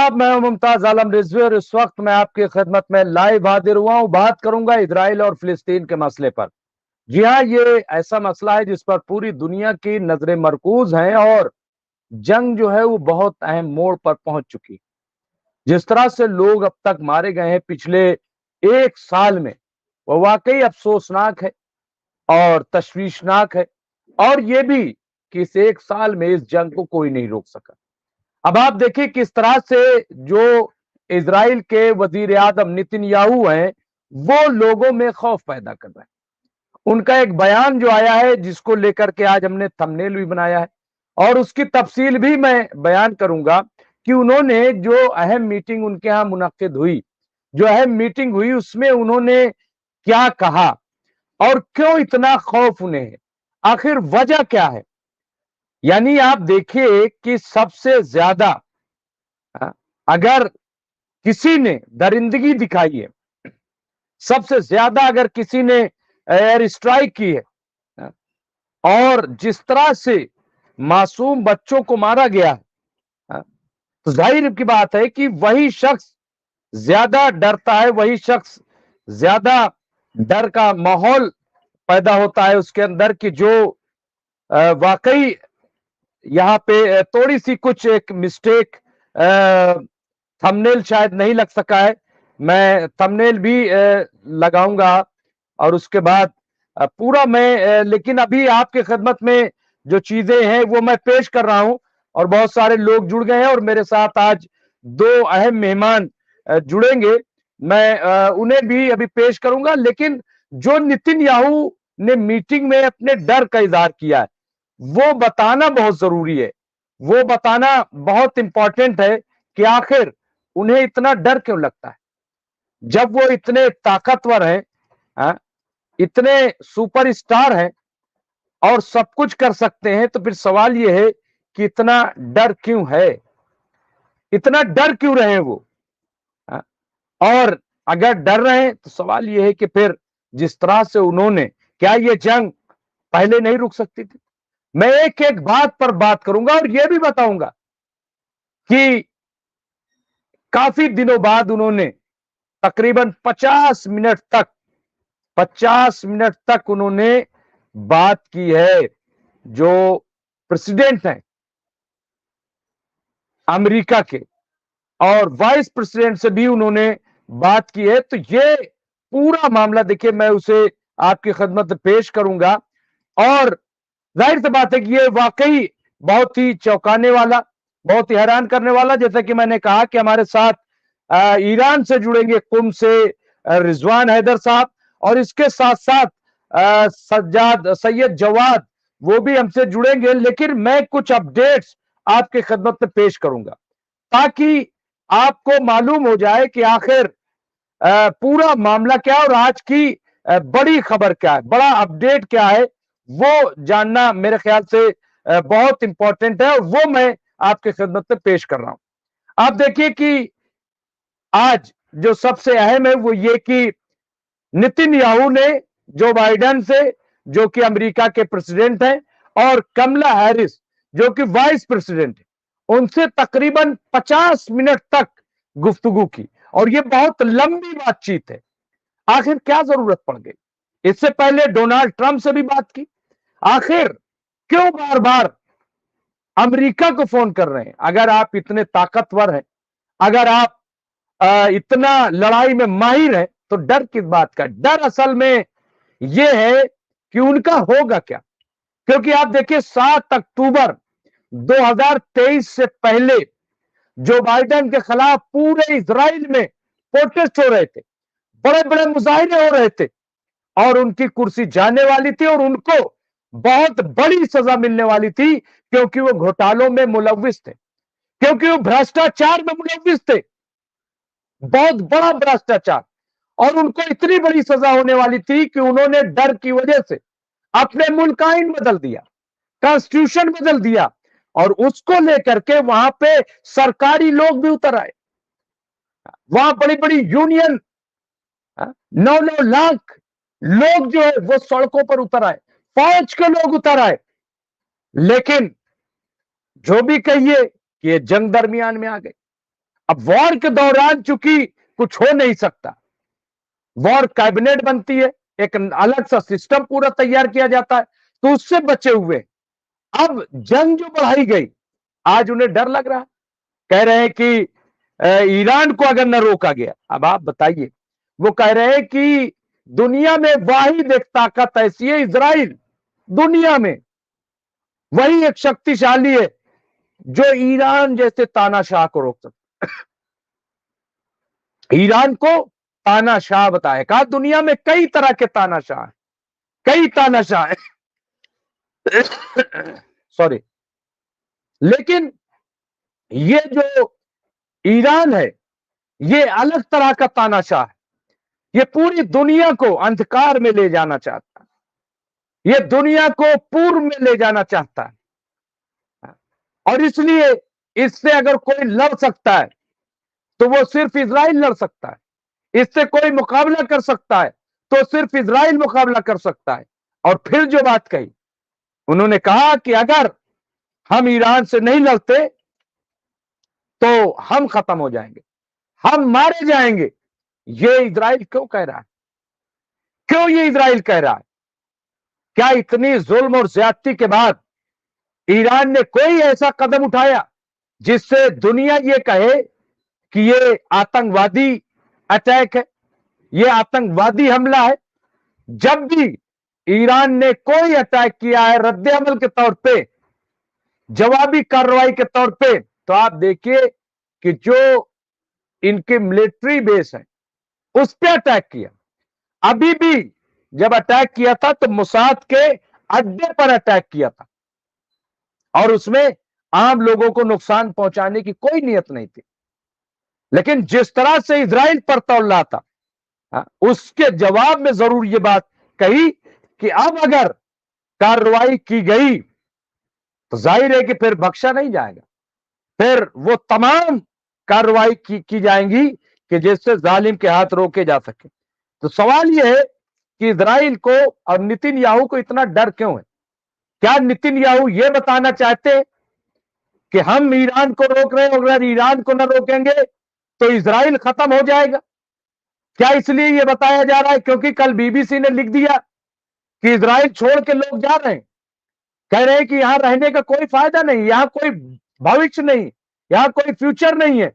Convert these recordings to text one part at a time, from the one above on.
आदाब, मैं हूं मुमताज आलम रिजवी और इस वक्त मैं आपकी खिदमत में लाइव हाजिर हुआ हूं। बात करूंगा इजराइल और फिलिस्तीन के मसले पर। जी हाँ, ये ऐसा मसला है जिस पर पूरी दुनिया की नजरें मरकूज हैं और जंग जो है वो बहुत अहम मोड़ पर पहुंच चुकी। जिस तरह से लोग अब तक मारे गए हैं पिछले एक साल में, वो वाकई अफसोसनाक है और तशवीशनाक है। और ये भी कि इस एक साल में इस जंग को कोई नहीं रोक सका। अब आप देखिए किस तरह से जो इजराइल के वजीर आजम नेतन्याहू हैं, वो लोगों में खौफ पैदा कर रहे हैं। उनका एक बयान जो आया है, जिसको लेकर के आज हमने थंबनेल भी बनाया है और उसकी तफसील भी मैं बयान करूंगा कि उन्होंने जो अहम मीटिंग उनके यहां मुनक्किद हुई, जो अहम मीटिंग हुई, उसमें उन्होंने क्या कहा और क्यों इतना खौफ उन्हें है, आखिर वजह क्या है। यानी आप देखिए कि सबसे ज्यादा अगर किसी ने दरिंदगी दिखाई है, सबसे ज्यादा अगर किसी ने एयर स्ट्राइक की है और जिस तरह से मासूम बच्चों को मारा गया है, तो जाहिर की बात है कि वही शख्स ज्यादा डरता है, वही शख्स ज्यादा डर का माहौल पैदा होता है उसके अंदर कि जो वाकई यहाँ पे थोड़ी सी कुछ एक मिस्टेक, थंबनेल शायद नहीं लग सका है, मैं थंबनेल भी लगाऊंगा और उसके बाद पूरा मैं, लेकिन अभी आपकी खिदमत में जो चीजें हैं वो मैं पेश कर रहा हूं और बहुत सारे लोग जुड़ गए हैं और मेरे साथ आज दो अहम मेहमान जुड़ेंगे। मैं उन्हें भी अभी पेश करूंगा, लेकिन जो नेतन्याहू ने मीटिंग में अपने डर का इजहार किया है वो बताना बहुत जरूरी है, वो बताना बहुत इंपॉर्टेंट है कि आखिर उन्हें इतना डर क्यों लगता है जब वो इतने ताकतवर हैं, इतने सुपरस्टार हैं और सब कुछ कर सकते हैं। तो फिर सवाल ये है कि इतना डर क्यों है, इतना डर क्यों रहे वो। और अगर डर रहे हैं तो सवाल ये है कि फिर जिस तरह से उन्होंने, क्या ये जंग पहले नहीं रुक सकती थी। मैं एक एक बात पर बात करूंगा और यह भी बताऊंगा कि काफी दिनों बाद उन्होंने तकरीबन 50 मिनट तक उन्होंने बात की है। जो प्रेसिडेंट हैं अमेरिका के और वाइस प्रेसिडेंट से भी उन्होंने बात की है। तो ये पूरा मामला देखिए, मैं उसे आपकी खिदमत में पेश करूंगा और जाहिर सी बात है कि ये वाकई बहुत ही चौंकाने वाला, बहुत ही हैरान करने वाला, जैसा कि मैंने कहा कि हमारे साथ ईरान से जुड़ेंगे कुम से रिजवान हैदर साहब और इसके साथ साथ सज्जाद सैयद जवाद वो भी हमसे जुड़ेंगे। लेकिन मैं कुछ अपडेट्स आपके खिदमत में पेश करूंगा ताकि आपको मालूम हो जाए कि आखिर पूरा मामला क्या है और आज की बड़ी खबर क्या है, बड़ा अपडेट क्या है, वो जानना मेरे ख्याल से बहुत इंपॉर्टेंट है और वो मैं आपकी खिदमत में पेश कर रहा हूं। आप देखिए कि आज जो सबसे अहम है वो ये कि नेतन्याहू ने जो बाइडेन से, जो कि अमेरिका के प्रेसिडेंट हैं, और कमला हैरिस जो कि वाइस प्रेसिडेंट है, उनसे तकरीबन 50 मिनट तक गुफ्तगू की और ये बहुत लंबी बातचीत है। आखिर क्या जरूरत पड़ गई। इससे पहले डोनाल्ड ट्रंप से भी बात की। आखिर क्यों बार बार अमेरिका को फोन कर रहे हैं। अगर आप इतने ताकतवर हैं, अगर आप इतना लड़ाई में माहिर हैं, तो डर किस बात का। डर असल में यह है कि उनका होगा क्या। क्योंकि आप देखिए 7 अक्टूबर 2023 से पहले जो बाइडेन के खिलाफ पूरे इजराइल में प्रोटेस्ट हो रहे थे, बड़े बड़े मुजाहिरे हो रहे थे और उनकी कुर्सी जाने वाली थी और उनको बहुत बड़ी सजा मिलने वाली थी, क्योंकि वो घोटालों में मुलविस थे, क्योंकि वो भ्रष्टाचार में मुलविस थे, बहुत बड़ा भ्रष्टाचार। और उनको इतनी बड़ी सजा होने वाली थी कि उन्होंने डर की वजह से अपने मुल्क का आइन बदल दिया, कॉन्स्टिट्यूशन बदल दिया और उसको लेकर के वहां पे सरकारी लोग भी उतर आए। वहां बड़ी बड़ी यूनियन, 9-9 लाख लोग जो है वो सड़कों पर उतर आए, फौज के लोग उतर आए। लेकिन जो भी कहिए कि ये जंग दरमियान में आ गई। अब वॉर के दौरान चूंकि कुछ हो नहीं सकता, वॉर कैबिनेट बनती है, एक अलग सा सिस्टम पूरा तैयार किया जाता है, तो उससे बचे हुए। अब जंग जो बढ़ाई गई, आज उन्हें डर लग रहा है, कह रहे हैं कि ईरान को अगर न रोका गया, अब आप बताइए, वो कह रहे हैं कि दुनिया में वाहिद एक ताकत ऐसी है इजराइल, दुनिया में वही एक शक्तिशाली है जो ईरान जैसे तानाशाह को रोक सकता। ईरान को तानाशाह बताया, कहा दुनिया में कई तरह के तानाशाह हैं, कई तानाशाह हैं सॉरी, लेकिन ये जो ईरान है ये अलग तरह का तानाशाह है, ये पूरी दुनिया को अंधकार में ले जाना चाहता है, ये दुनिया को पूर्व में ले जाना चाहता है, और इसलिए इससे अगर कोई लड़ सकता है तो वो सिर्फ इजराइल लड़ सकता है, इससे कोई मुकाबला कर सकता है तो सिर्फ इजराइल मुकाबला कर सकता है। और फिर जो बात कही, उन्होंने कहा कि अगर हम ईरान से नहीं लड़ते तो हम खत्म हो जाएंगे, हम मारे जाएंगे। ये इजराइल क्यों कह रहा है? क्यों ये इजराइल कह रहा है? क्या इतनी जुल्म और ज्यादती के बाद ईरान ने कोई ऐसा कदम उठाया जिससे दुनिया ये कहे कि ये आतंकवादी अटैक है, ये आतंकवादी हमला है? जब भी ईरान ने कोई अटैक किया है रद्द-ए-अमल के तौर पे, जवाबी कार्रवाई के तौर पे, तो आप देखिए कि जो इनके मिलिट्री बेस है उस पे अटैक किया। अभी भी जब अटैक किया था तो मुसाद के अड्डे पर अटैक किया था, और उसमें आम लोगों को नुकसान पहुंचाने की कोई नीयत नहीं थी। लेकिन जिस तरह से इजराइल पर तौल रहा था, उसके जवाब में जरूर ये बात कही कि अब अगर कार्रवाई की गई तो जाहिर है कि फिर बख्शा नहीं जाएगा, फिर वो तमाम कार्रवाई की जाएंगी कि जिससे जालिम के हाथ रोके जा सके। तो सवाल यह है कि इजराइल को और नेतन्याहू को इतना डर क्यों है? क्या नेतन्याहू ये बताना चाहते हैं कि हम ईरान को रोक रहे हैं, अगर ईरान को न रोकेंगे तो इजराइल खत्म हो जाएगा? क्या इसलिए ये बताया जा रहा है क्योंकि कल बीबीसी ने लिख दिया कि इजराइल छोड़ के लोग जा रहे हैं, कह रहे हैं कि यहां रहने का कोई फायदा नहीं, यहां कोई भविष्य नहीं, यहां कोई फ्यूचर नहीं है,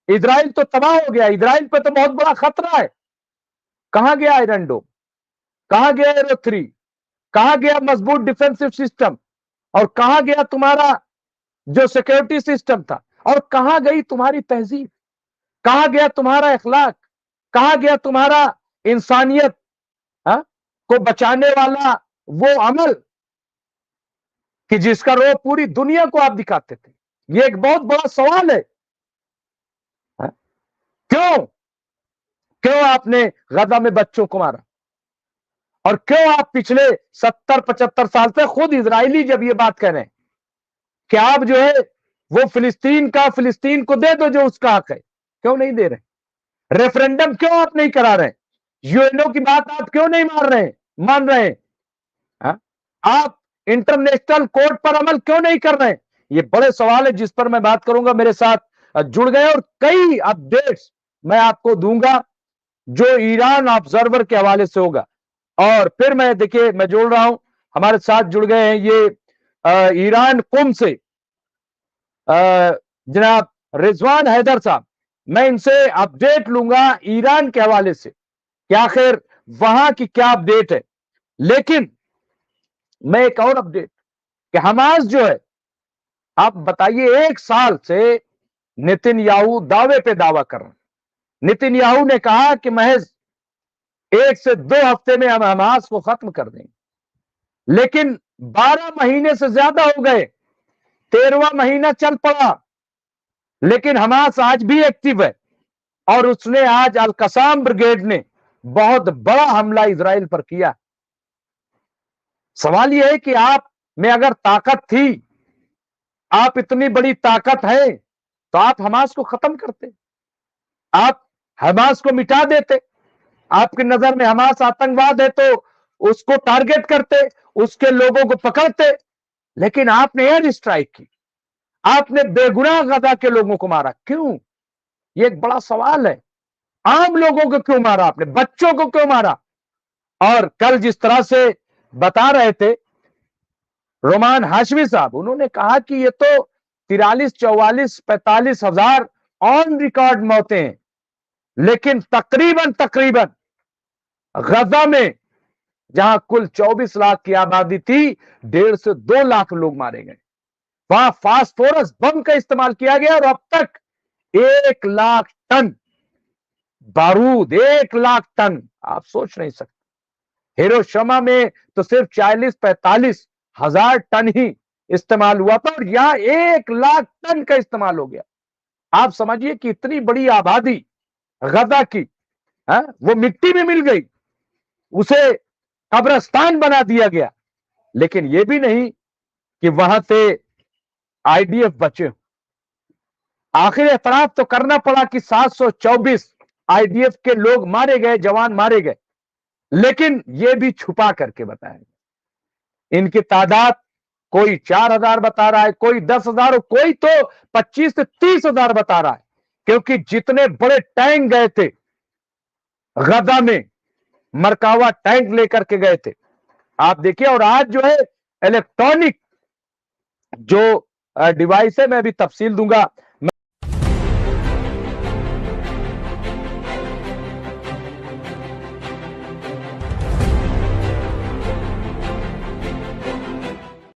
इजराइल तो तबाह हो गया, इजराइल पे तो बहुत बड़ा खतरा है। कहां गया आयरन डोम, कहां गया एरो 3, कहां गया मजबूत डिफेंसिव सिस्टम, और कहां गया तुम्हारा जो सिक्योरिटी सिस्टम था, और कहां गई तुम्हारी तहजीब, कहां गया तुम्हारा इखलाक, कहां गया तुम्हारा इंसानियत को बचाने वाला वो अमल कि जिसका रो पूरी दुनिया को आप दिखाते थे? ये एक बहुत बड़ा सवाल है। क्यों आपने गजा में बच्चों को मारा, और क्यों आप पिछले 70-75 साल से खुद इजरायली जब ये बात कह रहे हैं कि आप जो है वो फिलिस्तीन को दे दो जो उसका हक है, क्यों नहीं दे रहे? रेफरेंडम क्यों आप नहीं करा रहे? यूएनओ की बात आप क्यों नहीं मान रहे हैं? आप इंटरनेशनल कोर्ट पर अमल क्यों नहीं कर रहे हैं? ये बड़े सवाल है जिस पर मैं बात करूंगा। मेरे साथ जुड़ गए और कई अपडेट्स मैं आपको दूंगा जो ईरान ऑब्जर्वर के हवाले से होगा। और फिर मैं देखिए मैं जोड़ रहा हूं, हमारे साथ जुड़ गए हैं ये ईरान कुम से जनाब रिजवान हैदर साहब। मैं इनसे अपडेट लूंगा ईरान के हवाले से कि आखिर वहां की क्या अपडेट है। लेकिन मैं एक और अपडेट कि हमास जो है, आप बताइए, 1 साल से नेतन्याहू दावे पे दावा कर रहे हैं। नेतन्याहू ने कहा कि महज 1 से 2 हफ्ते में हम हमास को खत्म कर देंगे, लेकिन 12 महीने से ज्यादा हो गए, 13वां महीना चल पड़ा, लेकिन हमास आज भी एक्टिव है। और उसने आज अल कसाम ब्रिगेड ने बहुत बड़ा हमला इजराइल पर किया। सवाल यह है कि आप में अगर ताकत थी, आप इतनी बड़ी ताकत है, तो आप हमास को खत्म करते, आप हमास को मिटा देते। आपकी नजर में हमास आतंकवाद है तो उसको टारगेट करते, उसके लोगों को पकड़ते, लेकिन आपने एयर स्ट्राइक की, आपने बेगुनाह गजा के लोगों को मारा। क्यों? یہ ایک بڑا سوال ہے. عام لوگوں کو کیوں مارا آپ نے, بچوں کو کیوں مارا؟ اور کل جس طرح سے بتا رہے تھے رومان ہاشمی صاحب, انہوں نے کہا کہ یہ تو 43 44 45 ہزار آن ریکارڈ موتیں ہیں, لیکن تقریباً غزہ میں جہاں کل 24 لاکھ کی آبادی تھی 1.5 سے 2 لاکھ لوگ مارے گئے. وہاں فاسفورس بم کا استعمال کیا گیا اور اب تک 1 لاکھ ٹن بارود, 1 لاکھ ٹن, آپ سوچ نہیں سکتے. ہیروشیما میں تو صرف 40 45 ہزار ٹن ہی استعمال ہوا تھا اور یہاں 1 لاکھ ٹن کا استعمال ہو گیا. آپ سمجھیے کہ اتنی بڑی آبادی غزہ کی وہ مٹی میں مل گئی, اسے قبرستان بنا دیا گیا. لیکن یہ بھی نہیں کہ وہاں سے آئی ڈی ایف بچے. آخر اعتراف تو کرنا پڑا کہ 724 آئی ڈی ایف کے لوگ مارے گئے, جوان مارے گئے, لیکن یہ بھی چھپا کر کے بتایا. ان کی تعداد کوئی 4,000 بتا رہا ہے, کوئی 10,000, کوئی تو 25 سے 30,000 بتا رہا ہے, کیونکہ جتنے بڑے ٹینک گئے تھے غزہ میں, مرکاوا ٹینک لے کر کے گئے تھے آپ دیکھیے. اور آج جو ہے الیکٹرانک جو ڈیوائس ہے, میں بھی تفصیل دوں گا,